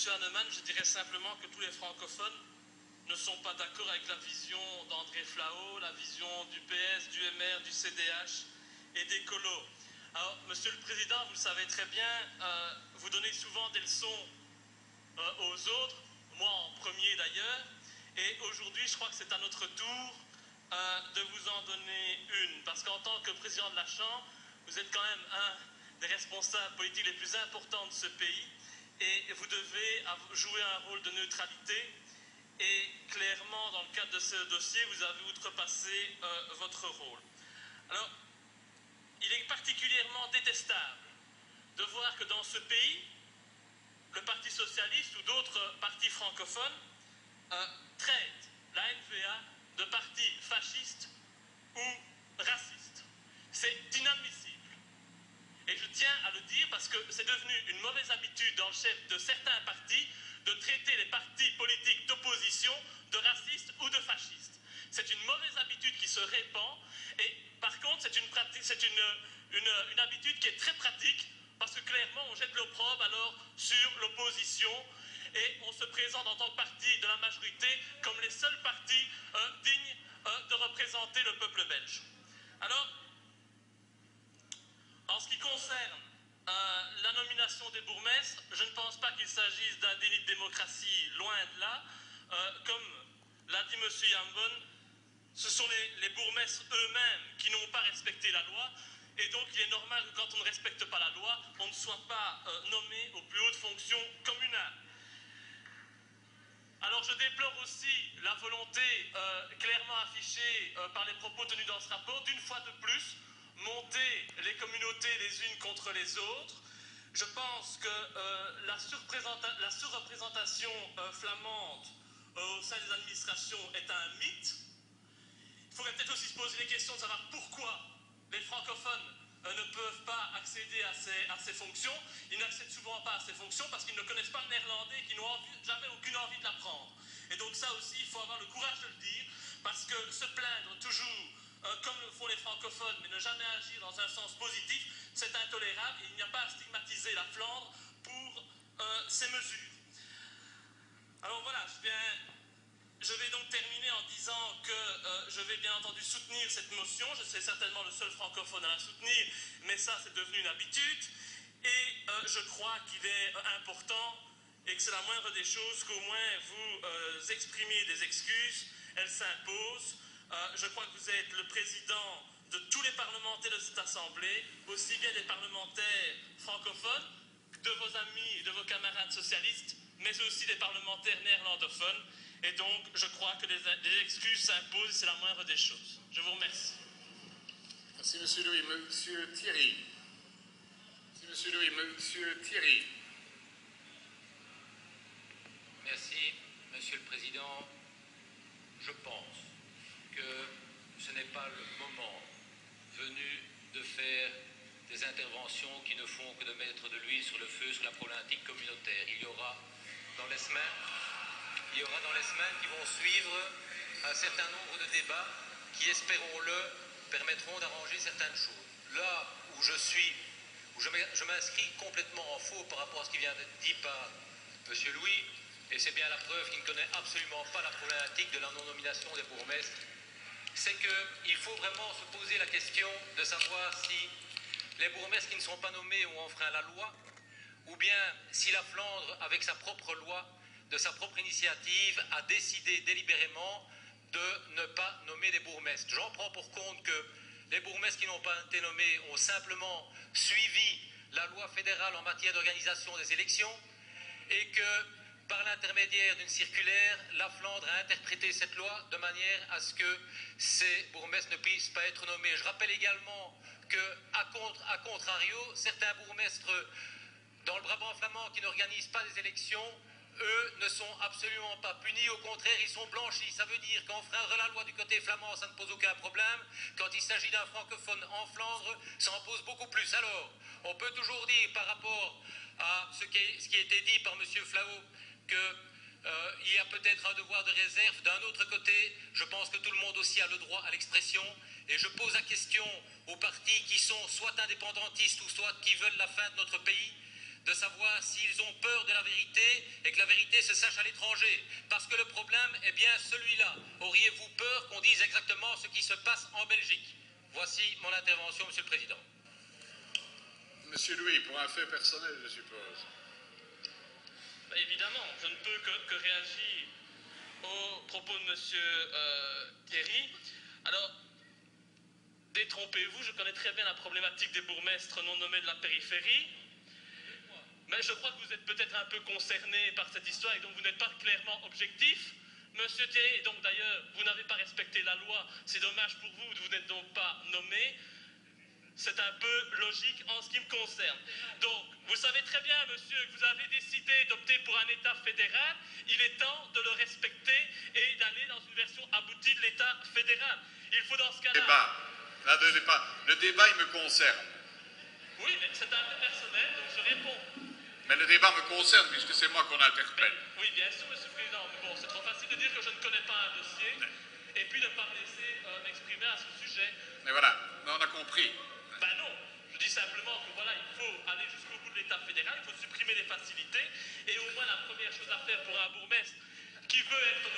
Monsieur Hanneman, je dirais simplement que tous les francophones ne sont pas d'accord avec la vision d'André Flau, la vision du PS, du MR, du CDH et des colos. Alors, Monsieur le Président, vous le savez très bien, vous donnez souvent des leçons aux autres, moi en premier d'ailleurs, et aujourd'hui, je crois que c'est à notre tour de vous en donner une, parce qu'en tant que président de la Chambre, vous êtes quand même un des responsables politiques les plus importants de ce pays, et vous devez jouer un rôle de neutralité, et clairement, dans le cadre de ce dossier, vous avez outrepassé votre rôle. Alors, il est particulièrement détestable de voir que dans ce pays, le Parti socialiste ou d'autres partis francophones traitent la NVA de parti fasciste ou raciste. C'est inadmissible. Et je tiens à le dire parce que c'est devenu une mauvaise habitude dans le chef de certains partis de traiter les partis politiques d'opposition de racistes ou de fascistes. C'est une mauvaise habitude qui se répand et par contre c'est une habitude qui est très pratique parce que clairement on jette l'opprobre alors sur l'opposition et on se présente en tant que parti de la majorité comme les seuls partis dignes de représenter le peuple belge. Alors, en ce qui concerne la nomination des bourgmestres, je ne pense pas qu'il s'agisse d'un déni de démocratie, loin de là. Comme l'a dit M. Yambon, ce sont les bourgmestres eux-mêmes qui n'ont pas respecté la loi, et donc il est normal que quand on ne respecte pas la loi, on ne soit pas nommé aux plus hautes fonctions communales. Alors je déplore aussi la volonté clairement affichée par les propos tenus dans ce rapport, d'une fois de plus, monter les communautés les unes contre les autres. Je pense que la surreprésentation flamande au sein des administrations est un mythe. Il faudrait peut-être aussi se poser les questions de savoir pourquoi les francophones ne peuvent pas accéder à ces fonctions. Ils n'accèdent souvent pas à ces fonctions parce qu'ils ne connaissent pas le néerlandais et qu'ils n'ont jamais aucune envie de l'apprendre. Et donc ça aussi, il faut avoir le courage de le dire, parce que se plaindre toujours comme le font les francophones, mais ne jamais agir dans un sens positif, c'est intolérable et il n'y a pas à stigmatiser la Flandre pour ces mesures. Alors voilà, je vais donc terminer en disant que je vais bien entendu soutenir cette motion. Je serai certainement le seul francophone à la soutenir, mais ça c'est devenu une habitude. Et je crois qu'il est important et que c'est la moindre des choses qu'au moins vous exprimiez des excuses. Elles s'imposent. Je crois que vous êtes le président de tous les parlementaires de cette assemblée, aussi bien des parlementaires francophones que de vos amis et de vos camarades socialistes, mais aussi des parlementaires néerlandophones. Et donc, je crois que les excuses s'imposent et c'est la moindre des choses. Je vous remercie. Merci, M. Louis. M. Thierry. Merci, M. Louis. M. Thierry. Merci, Monsieur le Président. Je pense que ce n'est pas le moment venu de faire des interventions qui ne font que de mettre de l'huile sur le feu sur la problématique communautaire. Il y aura dans les semaines qui vont suivre un certain nombre de débats qui, espérons-le, permettront d'arranger certaines choses. Là où je m'inscris complètement en faux par rapport à ce qui vient d'être dit par M. Louis, et c'est bien la preuve qu'il ne connaît absolument pas la problématique de la non-nomination des bourgmestres, c'est qu'il faut vraiment se poser la question de savoir si les bourgmestres qui ne sont pas nommés ont enfreint la loi, ou bien si la Flandre, avec sa propre loi, de sa propre initiative, a décidé délibérément de ne pas nommer des bourgmestres. J'en prends pour compte que les bourgmestres qui n'ont pas été nommés ont simplement suivi la loi fédérale en matière d'organisation des élections et que, par l'intermédiaire d'une circulaire, la Flandre a interprété cette loi de manière à ce que ces bourgmestres ne puissent pas être nommés. Je rappelle également qu'à contrario, certains bourgmestres dans le Brabant flamand qui n'organisent pas des élections, eux ne sont absolument pas punis, au contraire, ils sont blanchis. Ça veut dire qu'enfreindre la loi du côté flamand, ça ne pose aucun problème. Quand il s'agit d'un francophone en Flandre, ça en pose beaucoup plus. Alors, on peut toujours dire par rapport à ce qui a été dit par M. Flau qu'il y a peut-être un devoir de réserve. D'un autre côté, je pense que tout le monde aussi a le droit à l'expression. Et je pose la question aux partis qui sont soit indépendantistes ou soit qui veulent la fin de notre pays, de savoir s'ils ont peur de la vérité et que la vérité se sache à l'étranger. Parce que le problème est bien celui-là. Auriez-vous peur qu'on dise exactement ce qui se passe en Belgique? Voici mon intervention, Monsieur le Président. Monsieur Louis, pour un fait personnel, je suppose. Évidemment, je ne peux que réagir aux propos de Monsieur Thierry. Alors, détrompez-vous, je connais très bien la problématique des bourgmestres non nommés de la périphérie. Mais je crois que vous êtes peut-être un peu concerné par cette histoire et donc vous n'êtes pas clairement objectif. Monsieur Thierry, donc d'ailleurs, vous n'avez pas respecté la loi, c'est dommage pour vous, vous n'êtes donc pas nommé. C'est un peu logique en ce qui me concerne. Donc, vous savez très bien, monsieur, que vous avez décidé d'opter pour un État fédéral. Il est temps de le respecter et d'aller dans une version aboutie de l'État fédéral. Il faut dans ce cas-là... Le débat, il me concerne. Oui, mais c'est un peu personnel, donc je réponds. Mais le débat me concerne puisque c'est moi qu'on interpelle. Oui, bien sûr, monsieur le Président, mais bon, c'est trop facile de dire que je ne connais pas un dossier et puis de ne pas me laisser m'exprimer à ce sujet. Mais voilà, on a compris. Ben non, je dis simplement que voilà, il faut aller jusqu'au bout de l'État fédéral, il faut supprimer les facilités et au moins la première chose à faire pour un bourgmestre qui veut être